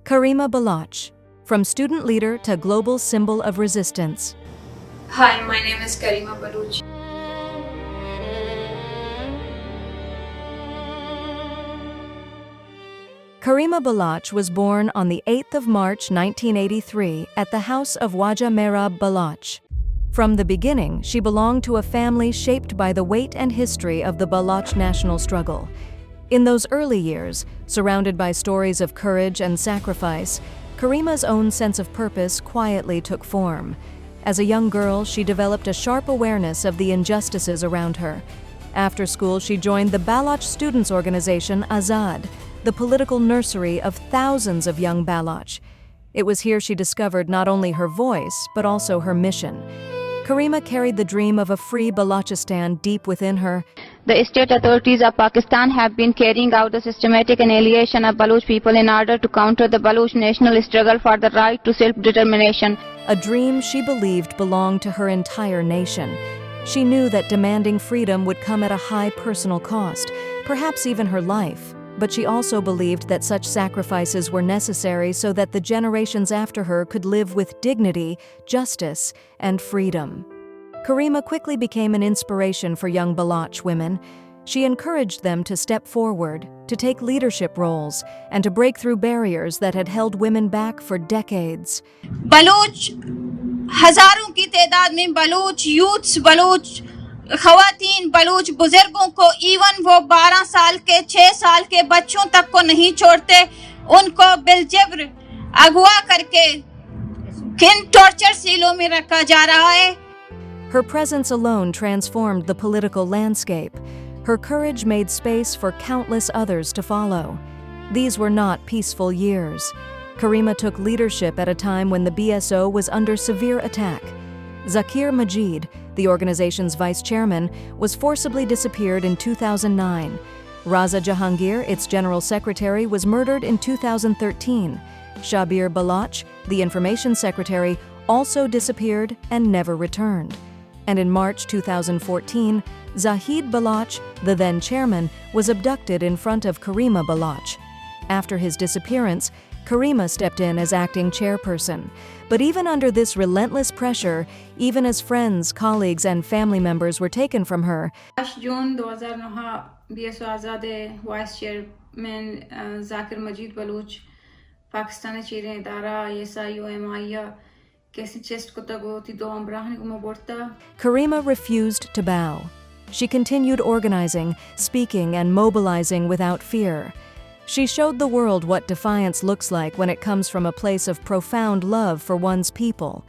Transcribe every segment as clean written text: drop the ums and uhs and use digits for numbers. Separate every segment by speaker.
Speaker 1: Karima Baloch, from student leader to global symbol of resistance.
Speaker 2: Hi, my name is Karima Baloch.
Speaker 1: Karima Baloch was born on the 8th of March 1983 at the house of Waja Merab Baloch. From the beginning, she belonged to a family shaped by the weight and history of the Baloch national struggle. In those early years, surrounded by stories of courage and sacrifice, Karima's own sense of purpose quietly took form. As a young girl, she developed a sharp awareness of the injustices around her. After school, she joined the Baloch students' organization Azad, the political nursery of thousands of young Baloch. It was here she discovered not only her voice, but also her mission. Karima carried the dream of a free Balochistan deep within her.
Speaker 3: The state authorities of Pakistan have been carrying out the systematic annihilation of Baloch people in order to counter the Baloch national struggle for the right to self-determination.
Speaker 1: A dream she believed belonged to her entire nation. She knew that demanding freedom would come at a high personal cost, perhaps even her life. But she also believed that such sacrifices were necessary so that the generations after her could live with dignity, justice, and freedom. Karima quickly became an inspiration for young Baloch women. She encouraged them to step forward, to take leadership roles, and to break through barriers that had held women back for decades.
Speaker 4: Baloch हजारों की तादाद में Baloch youths Baloch खवातीन बलूच बुजुर्गों को even वो 12 साल के 6 साल के बच्चों तक को नहीं छोड़ते उनको बिलजबर अगवा करके किन टॉर्चर सीलों में रखा जा रहा है.
Speaker 1: Her presence alone transformed the political landscape. Her courage made space for countless others to follow. These were not peaceful years. Karima took leadership at a time when the BSO was under severe attack. Zakir Majid, the organization's vice chairman, was forcibly disappeared in 2009. Raza Jahangir, its general secretary, was murdered in 2013. Shabir Baloch, the information secretary, also disappeared and never returned. And in March 2014, Zahid Baloch, the then chairman, was abducted in front of Karima Baloch. After his disappearance, Karima stepped in as acting chairperson. But even under this relentless pressure, even as friends, colleagues, and family members were taken from her,
Speaker 2: June 2009 BSO Azad vice chairman Zakir Majeed Baloch Pakistani चीरें दारा येसायो एमाया कैसी चेस्ट को तगो ती दो अमराहनी को मोबोर्ता.
Speaker 1: Karima refused to bow. She continued organizing, speaking, and mobilizing without fear. She showed the world what defiance looks like when it comes from a place of profound love for one's people.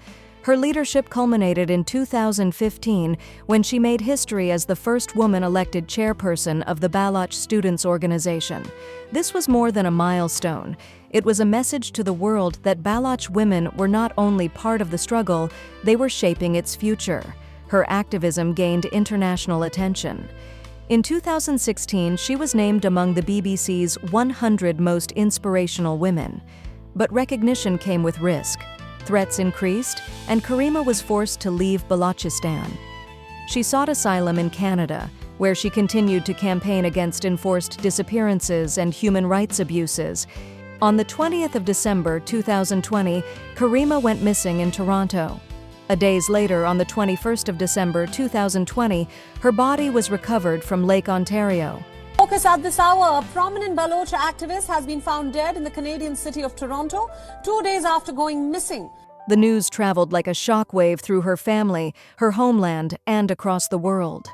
Speaker 1: Her leadership culminated in 2015 when she made history as the first woman elected chairperson of the Baloch Students' Organization. This was more than a milestone. It was a message to the world that Baloch women were not only part of the struggle, they were shaping its future. Her activism gained international attention. In 2016, she was named among the BBC's 100 most inspirational women. But recognition came with risk. Threats increased, and Karima was forced to leave Balochistan. She sought asylum in Canada, where she continued to campaign against enforced disappearances and human rights abuses. On the 20th of December 2020, Karima went missing in Toronto. A days later, on the 21st of December 2020, her body was recovered from Lake Ontario.
Speaker 5: Focus at this hour, a prominent Baloch activist has been found dead in the Canadian city of Toronto 2 days after going missing.
Speaker 1: The news traveled like a shockwave through her family, her homeland, and across the world.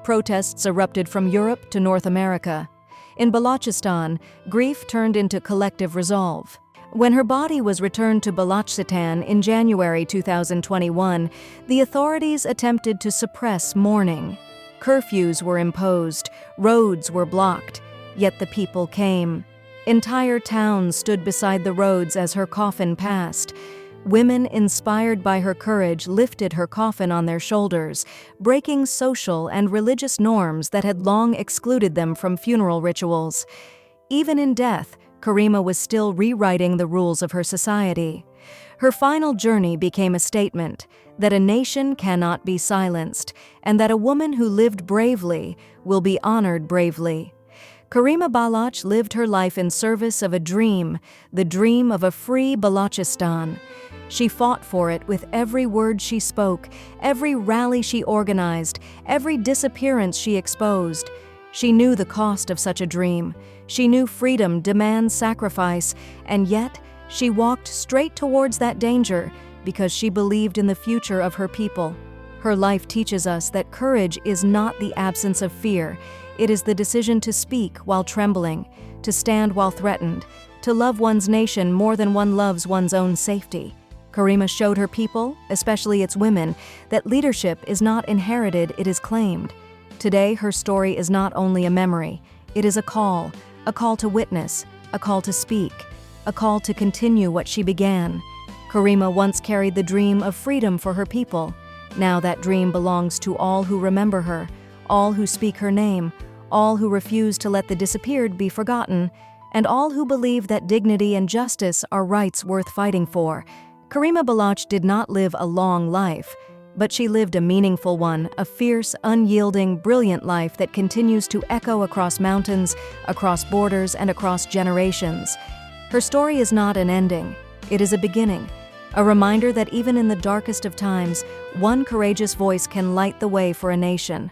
Speaker 1: Protests erupted from Europe to North America. In Balochistan, grief turned into collective resolve. When her body was returned to Balochistan in January 2021, the authorities attempted to suppress mourning. Curfews were imposed, roads were blocked, yet the people came. Entire towns stood beside the roads as her coffin passed. Women inspired by her courage lifted her coffin on their shoulders, breaking social and religious norms that had long excluded them from funeral rituals. Even in death, Karima was still rewriting the rules of her society. Her final journey became a statement that a nation cannot be silenced, and that a woman who lived bravely will be honored bravely. Karima Baloch lived her life in service of a dream, the dream of a free Balochistan. She fought for it with every word she spoke, every rally she organized, every disappearance she exposed. She knew the cost of such a dream. She knew freedom demands sacrifice, and yet she walked straight towards that danger because she believed in the future of her people. Her life teaches us that courage is not the absence of fear. It is the decision to speak while trembling, to stand while threatened, to love one's nation more than one loves one's own safety. Karima showed her people, especially its women, that leadership is not inherited, it is claimed. Today, her story is not only a memory, it is a call to witness, a call to speak, a call to continue what she began. Karima once carried the dream of freedom for her people. Now that dream belongs to all who remember her, all who speak her name, all who refuse to let the disappeared be forgotten, and all who believe that dignity and justice are rights worth fighting for. Karima Baloch did not live a long life, but she lived a meaningful one, a fierce, unyielding, brilliant life that continues to echo across mountains, across borders, and across generations. Her story is not an ending, it is a beginning, a reminder that even in the darkest of times, one courageous voice can light the way for a nation.